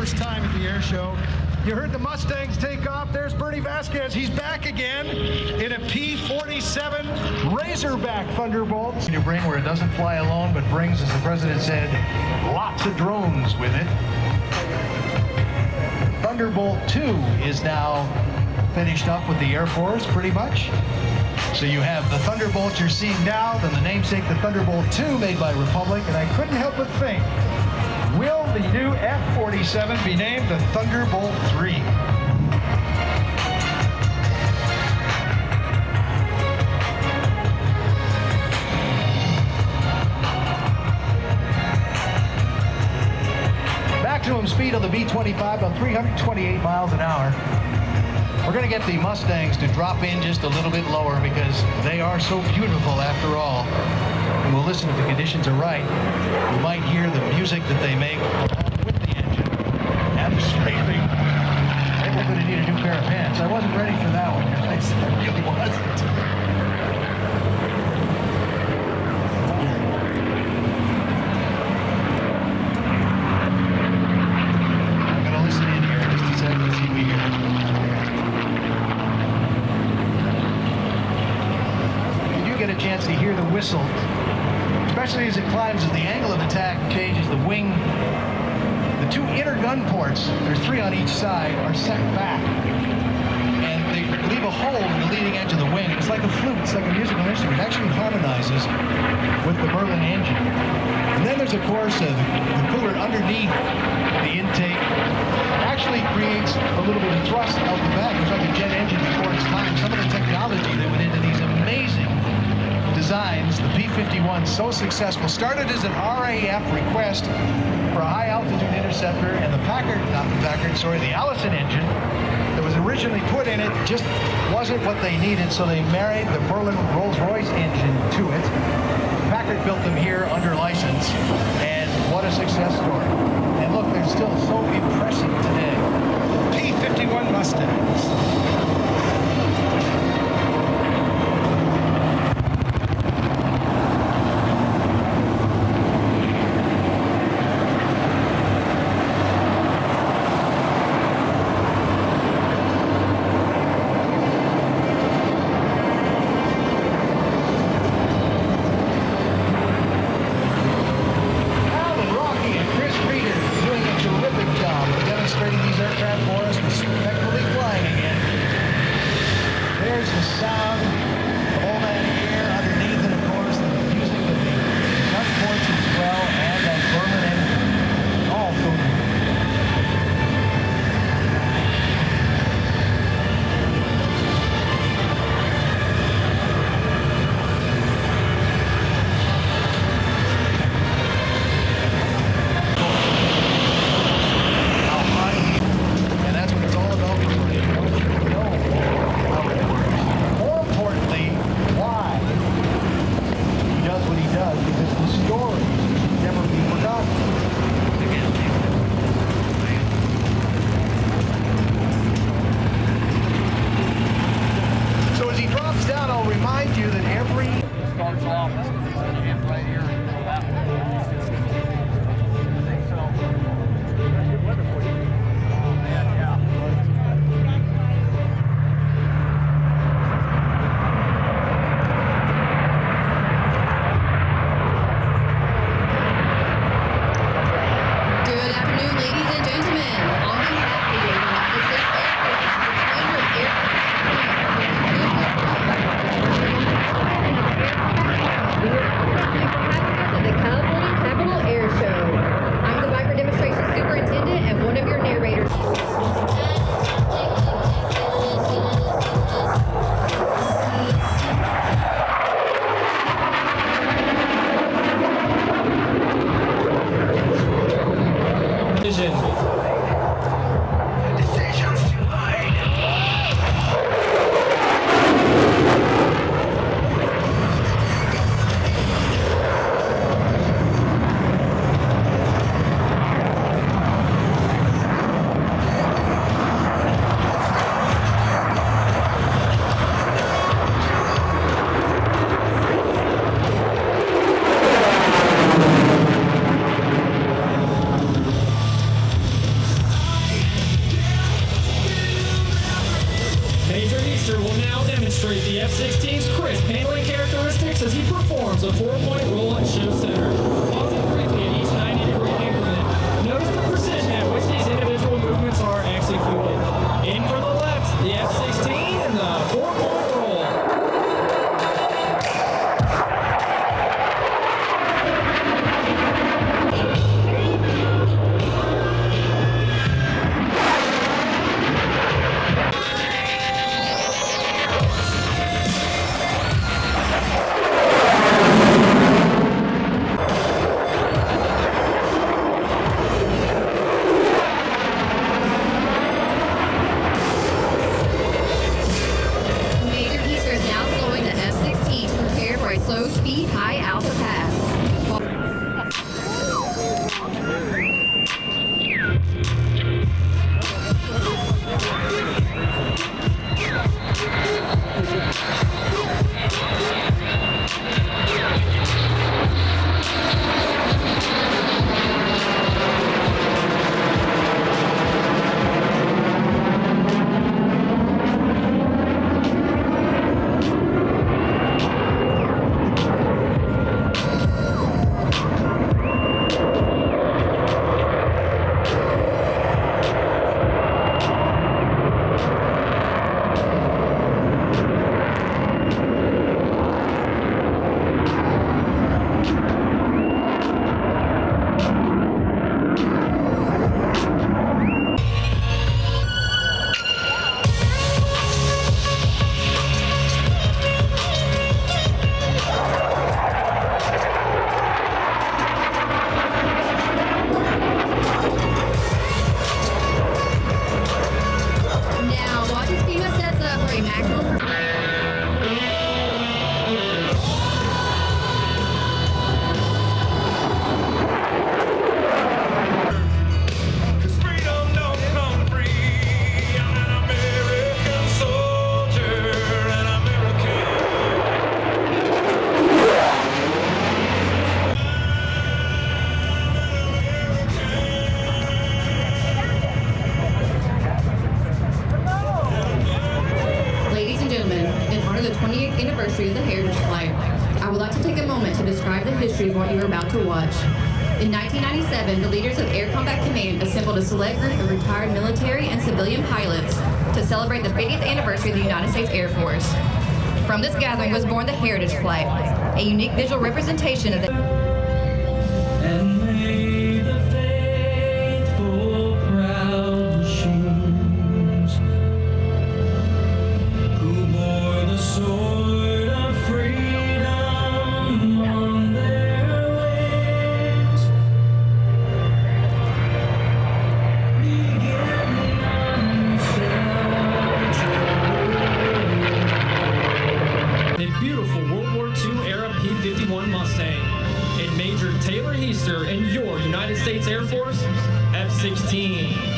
first time at the air show. You heard the Mustangs take off. There's Bernie Vasquez. He's back again in a P-47 Razorback Thunderbolt. You bring where it doesn't fly alone, but brings, as the president said, lots of drones with it. Thunderbolt 2 is now finished up with the Air Force, pretty much. So you have the Thunderbolt you're seeing now, then the namesake, the Thunderbolt 2, made by Republic, and I couldn't help but think, will the new F-47 be named the Thunderbolt 3? Maximum speed of the B-25 about 328 miles an hour. We're going to get the Mustangs to drop in just a little bit lower because they are so beautiful after all. And we'll listen if the conditions are right. You might hear the music that they make along with the engine and the screaming. Maybe we're going to need a new pair of pants. I wasn't ready for that one. I really wasn't. I'm going to listen in here just a second to see if we hear it. Get a chance to hear the whistle, especially as it climbs, as the angle of attack changes. The wing, the two inner gun ports, there's three on each side, are set back, and they leave a hole in the leading edge of the wing. It's like a flute, it's like a musical instrument. It actually harmonizes with the Merlin engine. And then there's, of course, the cooler underneath the intake. Actually creates a little bit of thrust out the back. It's like a jet engine before its time. Some of the technology that went into these amazing designs, the P-51, so successful, started as an RAF request for a high-altitude interceptor, and the Allison engine that was originally put in it just wasn't what they needed, so they married the Merlin Rolls-Royce engine to it. Packard built them here under license, and what a success story. And look, they're still so impressive today. P-51 Mustangs. Easter will now demonstrate the F-16's crisp handling characteristics as he performs a 4-point roll at show center. Pausing briefly at each 90-degree increment, notice the precision at which these individual movements are executed. In for the left, the F-16 and the 4-point roll. Speed high alpha pass. The 28th anniversary of the Heritage Flight, I would like to take a moment to describe the history of what you are about to watch. In 1997, the leaders of Air Combat Command assembled a select group of retired military and civilian pilots to celebrate the 50th anniversary of the United States Air Force. From this gathering was born the Heritage Flight, a unique visual representation of the in your United States Air Force F-16.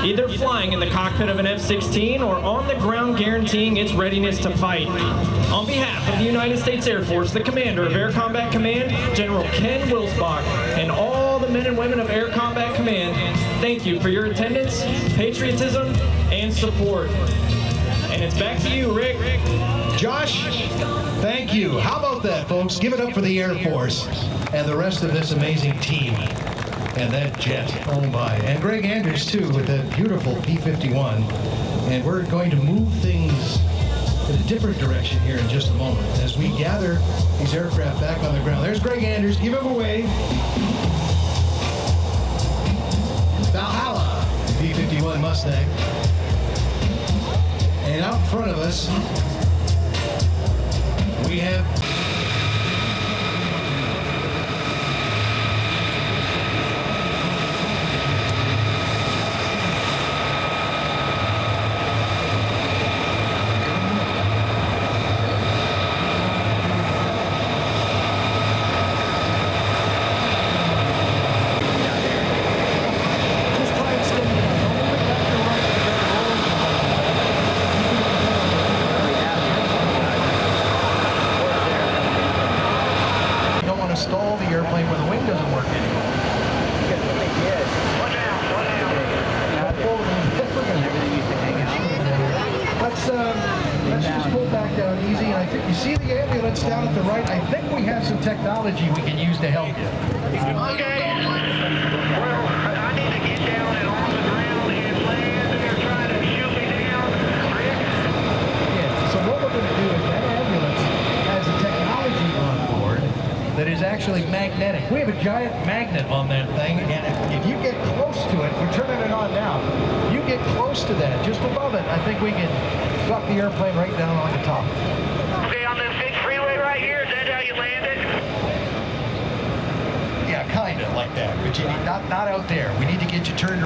Either flying in the cockpit of an F-16 or on the ground guaranteeing its readiness to fight. On behalf behalf of the United States Air Force, the Commander of Air Combat Command, General Ken Wilsbach, and all the men and women of Air Combat Command, thank you for your attendance, patriotism, and support. And it's back to you, Rick. Josh, thank you. How about that, folks? Give it up for the Air Force and the rest of this amazing team. And that jet, oh my. And Greg Andrews, too, with that beautiful P-51. And we're going to move things in a different direction here in just a moment as we gather these aircraft back on the ground. There's Greg Andrews. Give him a wave. Valhalla, P-51 Mustang. And out in front of us, we have stall the airplane where the wing doesn't work anymore. Let's just pull back down easy. And I think you see the ambulance down at the right. I think we have some technology we can use to help you. Okay. Well, I need to get down and on the ground and land. They're trying to shoot me down. Rick? Yeah. So what we're going to do is that ambulance has a technology on board that is actually magnetic. We have a giant magnet on that thing, and if you get close to it, we're turning it on now. You get close to that, just above it, I think we can drop the airplane right down on the top. Okay, on this big freeway right here, is that how you landed? Yeah, kind of like that, but you need, not out there. We need to get you turned